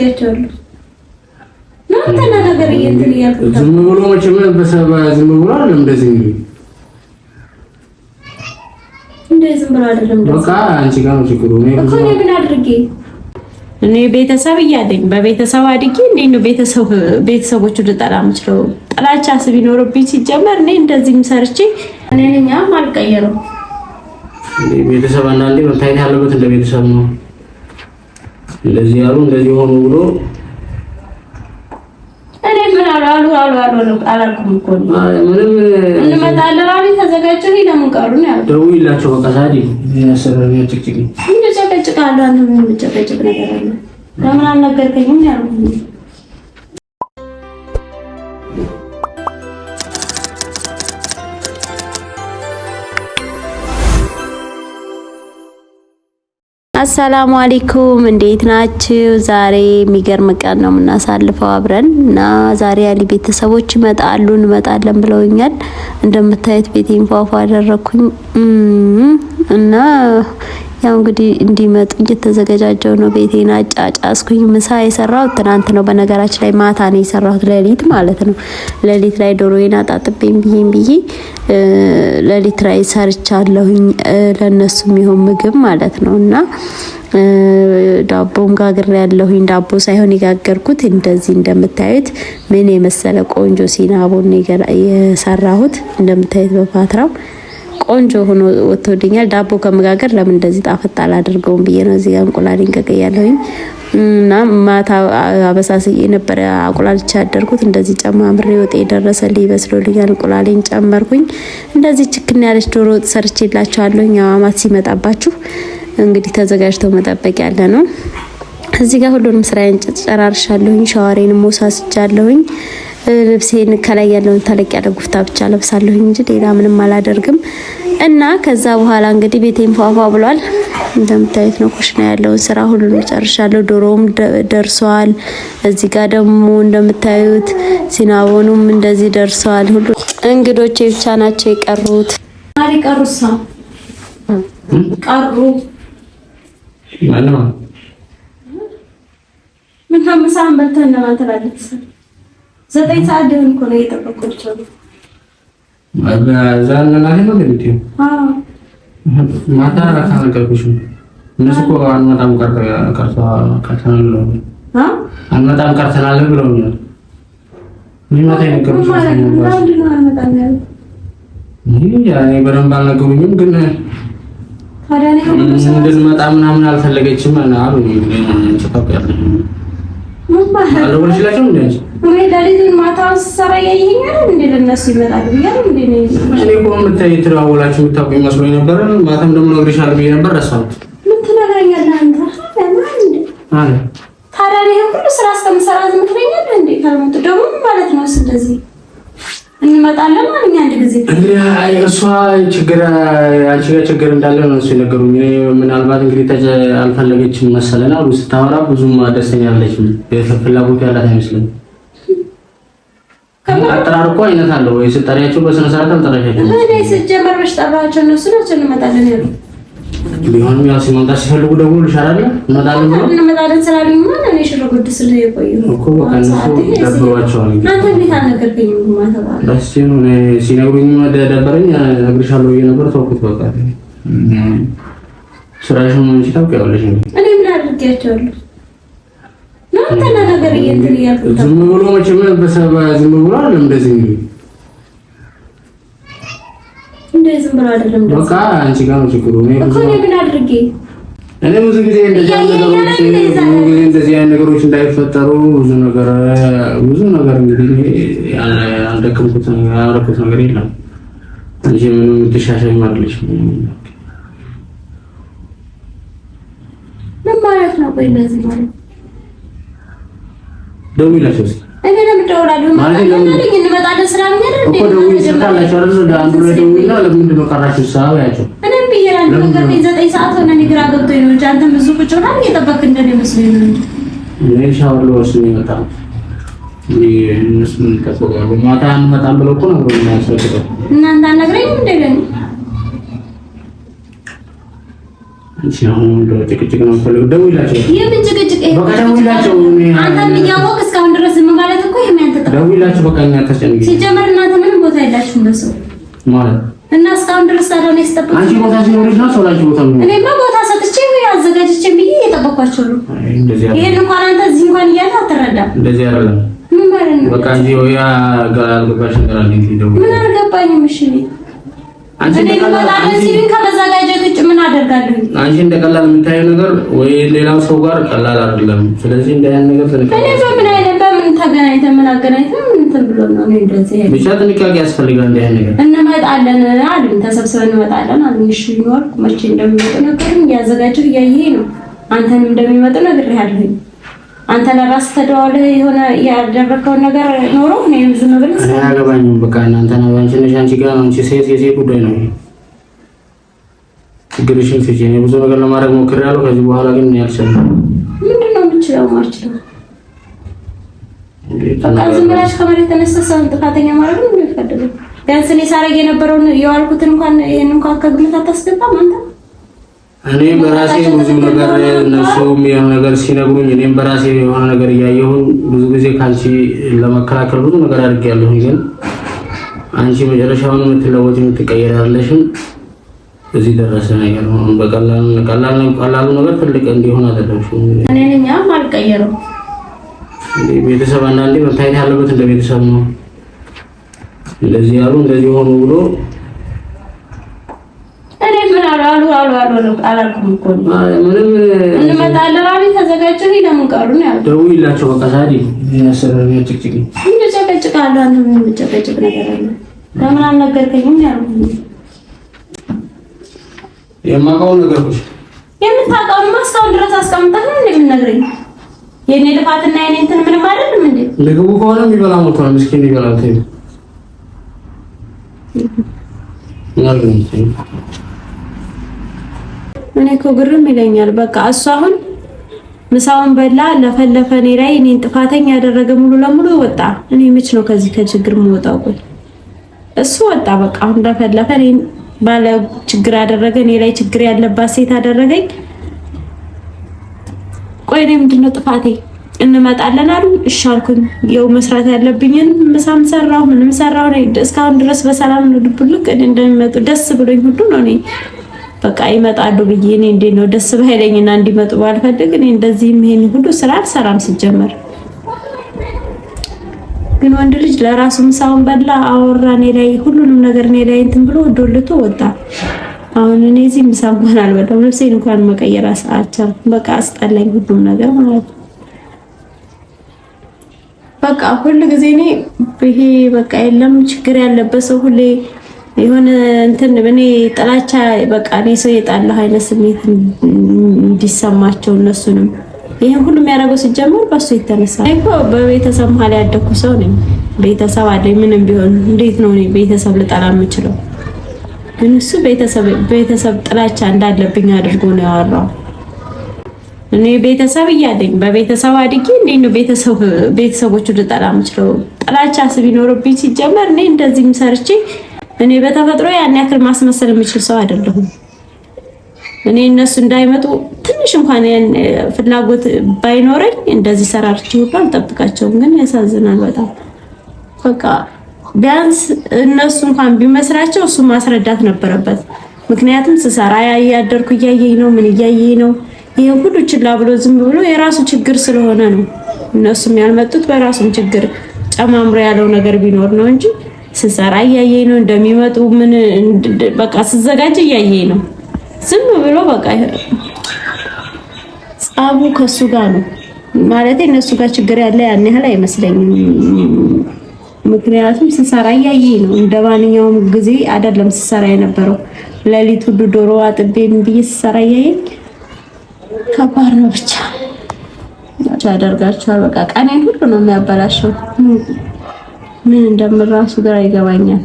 አድርጌያቸዋለሁ? ለምን ነገር እንትን እያልኩት ዝም ብሎ መቼም በሰባ ዝም ብሎ አይደለም እንደዚህ ዝም ብሎ አይደለም። በቃ አንቺ ጋር ነው ችግሩ። እኮ እኔ ምን አድርጌ እኔ ቤተሰብ እያለኝ በቤተሰብ አድጌ እንዴት ነው ቤተሰቦቹ ልጠላ የምችለው? ጥላቻ ቢኖርብኝ ሲጀመር እኔ እንደዚህም ሰርቼ እኔ ነኝ አልቀየረው። ቤተሰብ አንዳንዴ መታየት ያለበት እንደ ቤተሰብ ነው። እንደዚህ ያሉ እንደዚህ ሆኑ ብሎ እኔ ምን አላልኩም እኮ ምንም እንመጣለን አለኝ። ተዘጋጀሁ ለምን ቀሩ ነው ያለው። ደውይላቸው በቃ ታዲ ያሰረኝ ጭቅጭቅ እንደ ጨቀጭቃለሁ። አንተ ምን ጨቀጭቅ ነገር አለ? ለምን አልነገርከኝም ያልኩኝ? አሰላሙ አለይኩም እንዴት ናችሁ? ዛሬ የሚገርም ቀን ነው የምናሳልፈው አብረን እና ዛሬ ያሊ ቤተሰቦች እንመጣለን ብለውኛል። እንደምታዩት ቤቴን ፏፏ አደረኩኝ እና ያው እንግዲህ እንዲመጡ እየተዘጋጃጀው ነው። ቤቴን አጫጫስኩኝ። ምሳ የሰራሁት ትናንት ነው። በነገራችን ላይ ማታ ነው የሰራሁት፣ ሌሊት ማለት ነው። ሌሊት ላይ ዶሮዬን አጣጥቤም ብዬ ሌሊት ላይ ሰርቻለሁኝ ለነሱ የሚሆን ምግብ ማለት ነው። እና ዳቦም ጋግሬ ያለሁኝ። ዳቦ ሳይሆን የጋገርኩት እንደዚህ እንደምታዩት ምን የመሰለ ቆንጆ ሲናቦን የሰራሁት እንደምታዩት በፓትራው ቆንጆ ሆኖ ወጥቶልኛል። ዳቦ ከመጋገር ለምን እንደዚህ ጣፈጥ አላደርገውም ብዬ ነው እዚህ እንቁላሌን ቀቀያለሁኝ እና ማታ አበሳስዬ ነበር አቁላልቻ ያደርኩት። እንደዚህ ጨማምሬ ወጤ ደረሰልኝ በስሎልኛል። እንቁላሌን ጨመርኩኝ። እንደዚህ ችክና ያለች ዶሮ ወጥ ሰርቼላችኋለሁኝ። አማት ሲመጣባችሁ እንግዲህ ተዘጋጅተው መጠበቅ ያለ ነው። እዚህ ጋር ሁሉንም ስራዬን ጨራርሻለሁኝ። ሻወሬንም ወሳስጃለሁኝ። ልብሴን ከላይ ያለውን ተለቅ ያለ ጉፍታ ብቻ ለብሳለሁኝ እንጂ ሌላ ምንም አላደርግም። እና ከዛ በኋላ እንግዲህ ቤቴን ፏፏ ብሏል። እንደምታዩት ነው ኩሽና ያለውን ስራ ሁሉንም ጨርሻለሁ። ዶሮም ደርሷል። እዚህ ጋር ደግሞ እንደምታዩት ሲናቦኑም እንደዚህ ደርሷል። ሁሉ እንግዶቼ ብቻ ናቸው የቀሩት። ማሪ ቀሩሳ ቀሩ ማነው ምን ተመሳን በልተን ለማን ትላለች? 9 ሰዓት ደህን እኮ ነው የጠበቁት። ዛሬ ላይ ነው እንዴ? ማታ ካነገርኩሽ እነሱ እኮ አንመጣም ቀርተናል ብለውኛል። ማታ የነገርኩሽ ያኔ በደንብ አልነገሩኝም፣ ግን እንድንመጣ ምናምን አልፈለገችም አሉ። ትደዋውላችሁ የምታውቁኝ መስሎኝ ነበር። ማታም ደግሞ እነግርሻለሁ ብዬሽ ነበር። ረሳሁት። ምን ትነግረኛለህ አንተ? ታዲያ ይሄ ሁሉ ስራ እስከምሰራ ዝም ትለኛለህ እንዴ? ካልመጡ ደግሞ ማለት ነው ስለዚህ እንመጣለን ማለት አንድ ጊዜ እሷ አንቺ ጋር ችግር እንዳለ ነው እሱ የነገሩኝ። ምናልባት እንግዲህ አልፈለገችም መሰለና ስታወራ ብዙም ደስተኛ አለችም። ፍላጎት ያላት አይመስልም። አጠራር እኮ አይነት አለው ወይ ስጠሪያቸው በስነ ስርዓት አልጠራሻቸው። እኔ ስጀመር በሽታባቸው ነው ስለዚህ እንመጣለን ያሉ ቢሆንም ያው ሲመጣ ሲፈልጉ ደግሞ ልሻላል እንመጣለን ስላሉኝ ማለት ነው። ሽሮ ጉድ ስለ የቆየው እኮ በቃ እነሱ ደብሯቸዋል። አንተ እንዴት አልነገርከኝም? ማተባ ደስ ነው ሲነግሩኝ ደበረኝ። እነግርሻለሁ የነበር ተውኩት። በቃ ስራሽን ምን ታውቂያለሽ? እኔ ምን አድርጌያቸዋለሁ? እናንተ ነገር እንትን እያልኩት ዝም ብሎ መቼም በሰባ ዝም ብሎ አይደለም እንደዚህ ዝም ብሎ አይደለም። በቃ አንቺ ጋር ነው ችግሩ። እኮ እኔ ምን አድርጌ እኔ ብዙ ጊዜ እንደዚህ አይነት ነገሮች እንዳይፈጠሩ ብዙ ነገር እንግዲህ ያልደከምኩት ያደረኩት ነገር የለም እንጂ ምንም ትሻሻይ ማድረግሽ ምን ማለት ነው? ቆይ እንደዚህ ማለት ደውይላቸው እስኪ እኔ ለምን ደውላለሁ ማለት ነው? እንመጣለን ስላሉኝ አይደል እንዴ? እኮ ደውይላቸው አይደል? አንዱ ላይ ደውይና ለምንድን ነው ቀራችሁ? ሰው ያቸው እኔም ብዬራለሁ። ነገር 9 ሰዓት ሆነ። እኔ ግራ ገብቶኝ ነው እንጂ አንተ ብዙ ቁጭ ብላ እየጠበቅክ እንደኔ መስሎኝ ነው እንጂ እኔ ሻወር ልወስድ ነው የመጣሁት። እነሱ ተቆጣጣሉ። ማታ እንመጣለን ብለው እኮ ነው የሚያስፈልገው። እናንተ አልነግረኝም እንዴ? ለኔ እሺ አሁን ጭቅጭቅ ነው የምፈልገው። ደውይላቸው። የምን ጭቅጭቅ? በቃ ደውይላቸው። ደውላችሁ በቃ እኛ ተጨንቂ ሲጀመር እናንተ ምንም ቦታ የላችሁም ለሰው ማለት እና እስካሁን ድረስ ታዲያ ነው የጠበቁት። አንቺ ቦታ ሲኖርሽ ነው ሰላችሁ ቦታ ነው። እኔማ ቦታ ሰጥቼ አዘጋጅቼ ብዬ እየጠበኳቸው ነው። ይሄን እንኳን አንተ እዚህ እንኳን እያለ አትረዳም። እንደዚህ አይደለም። ምን ማለት ነው? በቃ እንጂ ያ ጋልባሽ እንቀራለን እንዴ ደው ምን አልገባኝም። እሺ አንቺ እንደቀላል ሲቪን ከመዘጋጀት ውጭ ምን አደርጋለሁ? አንቺ እንደቀላል የምታየው ነገር ወይ ሌላው ሰው ጋር ቀላል አይደለም። ስለዚህ እንደ ያን ነገር ተነቀ እኔ በምን አይነት በምን ተገናኝተን ምን አገናኝተን እንትን ብሎ ነው እኔ እንደዚህ ብቻ ጥንቃቄ ያስፈልጋል። እንደ ያን ነገር እንመጣለን አይደል? ተሰብስበን እንመጣለን አይደል? እሺ ይኖር መቼ እንደሚመጡ ነገር ያዘጋጀው እያየህ ነው። አንተንም እንደሚመጡ ነግሬሃለሁ። አንተ ለራስህ ተደዋውለህ የሆነ ያደረከው ነገር ኖሮ እኔም ዝም ብለህ አያገባኝም። በቃ እናንተ ነው አንቺ ጋር አንቺ ሴት ጉዳይ ነው። ችግርሽን ፍቺ። እኔ ብዙ ነገር ለማድረግ ሞክሬያለሁ። ከዚህ በኋላ ግን ያልቻለ ምንድነው የምችለው ማርችለው በቃ ዝም ብላሽ ከመሬት ተነስተህ ጥፋተኛ ማለት ነው የሚፈልገው። ቢያንስ እኔ ሳረግ የነበረውን የዋልኩትን እንኳን ይሄን እንኳን ከግምት አታስገባም አንተ። እኔ በራሴ ብዙ ነገር እነሱም የሆነ ነገር ሲነግሩኝ እኔም በራሴ የሆነ ነገር እያየሁኝ ብዙ ጊዜ ካንቺ ለመከላከል ብዙ ነገር አድርጌያለሁ። ግን አንቺ መጨረሻውን የምትለወጪ የምትቀየር አይደለሽም። እዚህ ደረሰ ነገር ነው። በቀላሉ ነገር ትልቅ እንዲሆን አደረግሽ። እኔ ነኝ አልቀየረው። ቤተሰብ አንዳንዴ መታየት ያለበት እንደ ቤተሰብ ነው። እንደዚህ ያሉ እንደዚህ ሆኑ ብሎ እኔ ምን አላልኩም እኮ ምንም እንመጣለን አይደል? ተዘጋጅተው ለምን ቀሩ ነው ያለው። ደውይላቸው በቃ ሳዲ ያሰረኝ ጭቅጭቅ ምን ጨቀጭቃለሁ። አንተ ምን ጨቀጭቅ ነገር አለ? ለምን አልነገርከኝም ያልኩኝ? የማውቀው ነገርኩሽ። የምታውቀውን እስካሁን ድረስ አስቀምጠህ ነው እንደምነግረኝ። የኔ ልፋትና የኔ እንትን ምንም አይደለም እንዴ? ምግቡ ከሆነ የሚበላ ሞቶ ነው ምስኪን ይበላል። ተይ እኔ እኮ ግርም ይለኛል። በቃ እሱ አሁን ምሳውን በላ ለፈለፈ እኔ ላይ እኔን ጥፋተኛ ያደረገ ሙሉ ለሙሉ ወጣ። እኔ መች ነው ከዚህ ከችግር የምወጣው? ቆይ እሱ ወጣ በቃ አሁን ለፈለፈ እኔን ባለ ችግር አደረገ። እኔ ላይ ችግር ያለባት ሴት አደረገኝ። ቆይ እኔ ምንድነው ጥፋቴ? እንመጣለን አሉ እሺ አልኩኝ። ያው መስራት ያለብኝን ምሳም ሰራው ምንም ሰራው ነው። እስካሁን ድረስ በሰላም ነው ድብልቅ እንደሚመጡ ደስ ብሎኝ ሁሉ ነው እኔ በቃ ይመጣሉ ብዬ እኔ እንዴት ነው ደስ ባይለኝና እንዲመጡ ባልፈልግ እኔ እንደዚህም ይሄን ሁሉ ስራ አልሰራም ሲጀመር። ግን ወንድ ልጅ ለራሱ ምሳውን በላ አወራ፣ እኔ ላይ ሁሉንም ነገር እኔ ላይ እንትን ብሎ ዶልቶ ወጣ። አሁን እኔ እዚህ ምሳ እንኳን አልበላም፣ ልብሴን እንኳን መቀየር አልቻልኩም። በቃ አስጠላኝ ሁሉም ነገር ማለት ነው። በቃ ሁሉ ጊዜ እኔ ይሄ በቃ የለም ችግር ያለበት ሰው ሁሌ የሆነ እንትን እኔ ጥላቻ በቃ እኔ ሰው የጣለው አይነት ስሜት እንዲሰማቸው እነሱንም ይሄን ሁሉ የሚያደርገው ሲጀመር በሱ የተነሳ እኮ በቤተሰብ መሀል ያደኩ ሰው ነኝ። ቤተሰብ አለኝ። ምንም ቢሆን እንዴት ነው እኔ ቤተሰብ ልጠላ የምችለው? ግን እሱ ቤተሰብ ጥላቻ እንዳለብኝ አድርጎ ነው ያወራው። እኔ ቤተሰብ እያለኝ በቤተሰብ አድጌ እንዴት ነው ቤተሰቦቹ ልጠላ የምችለው? ጥላቻ ቢኖርብኝ ሲጀመር እኔ እንደዚህም ሰርቼ እኔ በተፈጥሮ ያን ያክል ማስመሰል የምችል ሰው አይደለሁም። እኔ እነሱ እንዳይመጡ ትንሽ እንኳን ፍላጎት ባይኖረኝ እንደዚህ ሰራርቼ ሁሉ አልጠብቃቸውም። ግን ያሳዝናል በጣም በቃ ቢያንስ እነሱ እንኳን ቢመስላቸው እሱ ማስረዳት ነበረበት። ምክንያቱም ስሰራ ያደርኩ እያየኝ ነው ምን እያየኝ ነው። ይሄ ሁሉ ችላ ብሎ ዝም ብሎ የራሱ ችግር ስለሆነ ነው። እነሱም ያልመጡት በራሱም ችግር ጨማምሮ ያለው ነገር ቢኖር ነው እንጂ ስሰራ እያየኝ ነው እንደሚመጡ ምን በቃ ስዘጋጅ እያየኝ ነው። ዝም ብሎ በቃ ጻቡ ከሱ ጋር ነው ማለት እነሱ ጋር ችግር ያለ ያን ያህል አይመስለኝም። ምክንያቱም ስሰራ እያየኝ ነው። እንደማንኛውም ጊዜ አይደለም ስሰራ የነበረው። ለሊት ሁሉ ዶሮ አጥቤ ምን ብዬ ስሰራ እያየኝ ከባድ ነው። ብቻ ያደርጋቸዋል። በቃ ቀኔን ሁሉ ነው የሚያበላሸው። ምን እንደምራሱ ግራ ይገባኛል።